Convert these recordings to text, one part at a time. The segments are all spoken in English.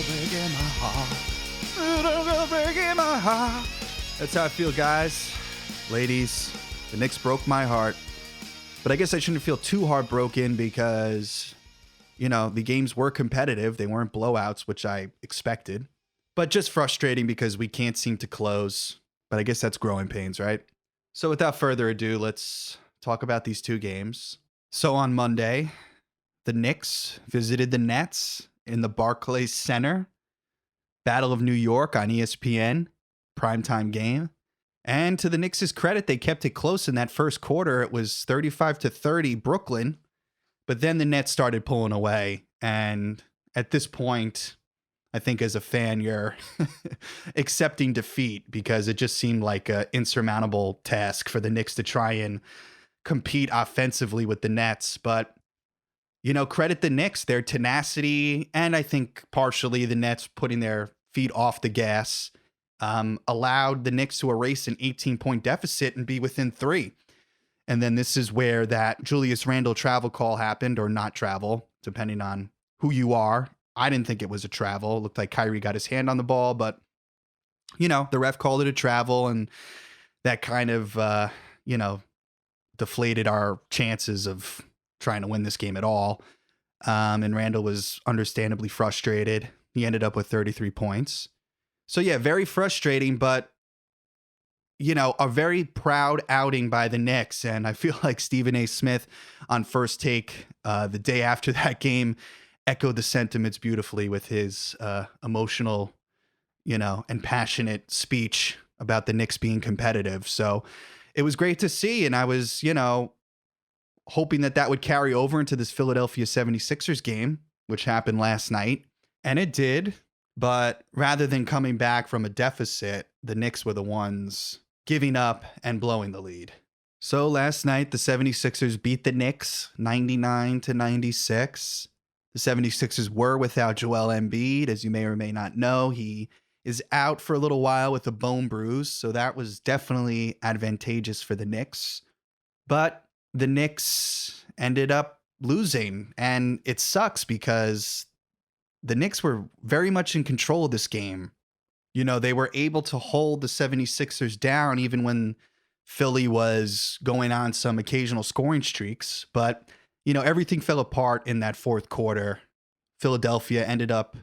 breaking my heart. Little girl breaking my heart. That's how I feel, guys. Ladies, the Knicks broke my heart. But I guess I shouldn't feel too heartbroken because, the games were competitive. They weren't blowouts, which I expected. But just frustrating because we can't seem to close. But I guess that's growing pains, right? So without further ado, let's talk about these two games. So on Monday, the Knicks visited the Nets in the Barclays Center. Battle of New York on ESPN, primetime game. And to the Knicks' credit, they kept it close in that first quarter. It was 35-30 Brooklyn. But then the Nets started pulling away. And at this point, I think as a fan, you're accepting defeat because it just seemed like an insurmountable task for the Knicks to try and compete offensively with the Nets. But, credit the Knicks, their tenacity, and I think partially the Nets putting their feet off the gas allowed the Knicks to erase an 18-point deficit and be within 3. And then this is where that Julius Randle travel call happened, or not travel, depending on who you are. I didn't think it was a travel. It looked like Kyrie got his hand on the ball, but, the ref called it a travel, and that kind of, deflated our chances of trying to win this game at all. And Randle was understandably frustrated. He ended up with 33 points. So, yeah, very frustrating, but, a very proud outing by the Knicks. And I feel like Stephen A. Smith on First Take the day after that game echoed the sentiments beautifully with his emotional, and passionate speech about the Knicks being competitive. So it was great to see. And I was, hoping that would carry over into this Philadelphia 76ers game, which happened last night. And it did. But rather than coming back from a deficit, the Knicks were the ones giving up and blowing the lead. So last night, the 76ers beat the Knicks 99-96. The 76ers were without Joel Embiid, as you may or may not know. He is out for a little while with a bone bruise, so that was definitely advantageous for the Knicks. But the Knicks ended up losing, and it sucks because the Knicks were very much in control of this game. They were able to hold the 76ers down even when Philly was going on some occasional scoring streaks. But, everything fell apart in that fourth quarter. Philadelphia ended up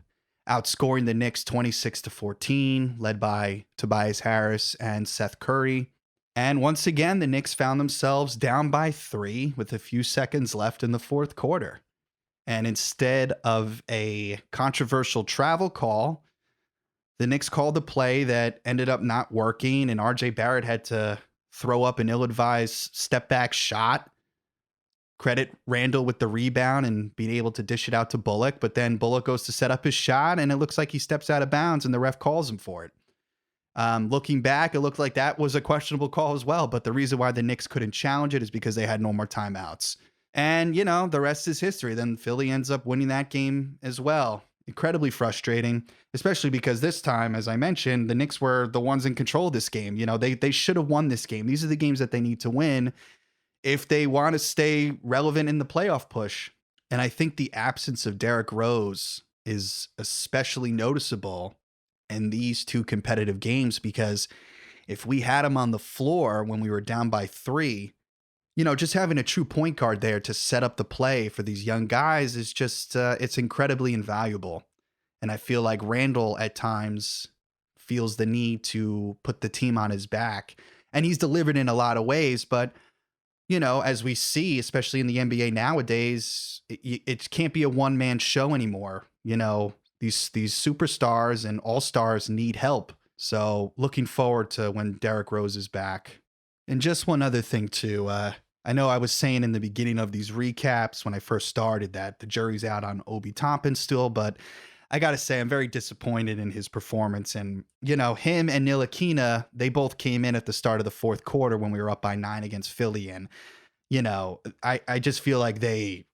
outscoring the Knicks 26-14, led by Tobias Harris and Seth Curry. And once again, the Knicks found themselves down by 3 with a few seconds left in the fourth quarter. And instead of a controversial travel call, the Knicks called a play that ended up not working, and RJ Barrett had to throw up an ill-advised step-back shot. Credit Randle with the rebound and being able to dish it out to Bullock, but then Bullock goes to set up his shot, and it looks like he steps out of bounds, and the ref calls him for it. Looking back, it looked like that was a questionable call as well, but the reason why the Knicks couldn't challenge it is because they had no more timeouts. And, the rest is history. Then Philly ends up winning that game as well. Incredibly frustrating, especially because this time, as I mentioned, the Knicks were the ones in control of this game. They should have won this game. These are the games that they need to win if they want to stay relevant in the playoff push. And I think the absence of Derrick Rose is especially noticeable in these two competitive games, because if we had him on the floor when we were down by 3, just having a true point guard there to set up the play for these young guys is just, it's incredibly invaluable. And I feel like Randle at times feels the need to put the team on his back. And he's delivered in a lot of ways, but, as we see, especially in the NBA nowadays, it can't be a one-man show anymore. These superstars and all-stars need help. So looking forward to when Derrick Rose is back. And just one other thing too, I know I was saying in the beginning of these recaps when I first started that the jury's out on Obi Toppin still, but I got to say I'm very disappointed in his performance. And, him and Ntilikina, they both came in at the start of the fourth quarter when we were up by 9 against Philly. And, I just feel like they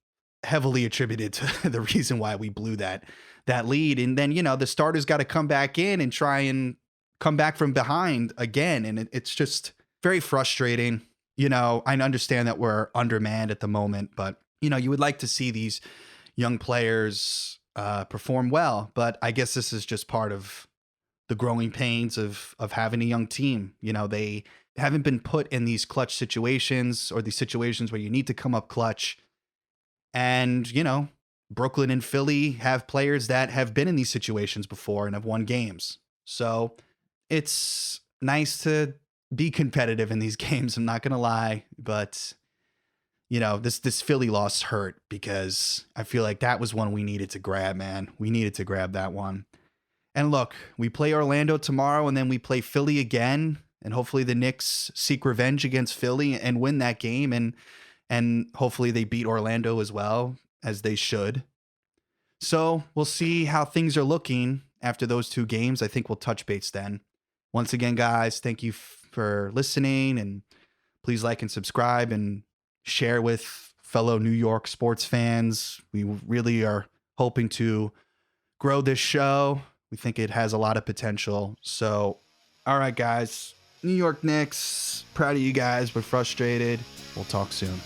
heavily attributed to the reason why we blew that lead. And then, the starters got to come back in and try and come back from behind again. And it's just very frustrating. I understand that we're undermanned at the moment, but, you would like to see these young players perform well. But I guess this is just part of the growing pains of having a young team. You know, they haven't been put in these clutch situations or these situations where you need to come up clutch. And, you know, Brooklyn and Philly have players that have been in these situations before and have won games. So it's nice to be competitive in these games. I'm not going to lie, but you know, this Philly loss hurt because I feel like that was one we needed to grab, man. We needed to grab that one. And look, we play Orlando tomorrow and then we play Philly again. And hopefully the Knicks seek revenge against Philly and win that game. And hopefully they beat Orlando as well, as they should. So we'll see how things are looking after those two games. I think we'll touch base then. Once again, guys, thank you for listening. And please like and subscribe and share with fellow New York sports fans. We really are hoping to grow this show. We think it has a lot of potential. So, all right, guys. New York Knicks, proud of you guys, but frustrated. We'll talk soon.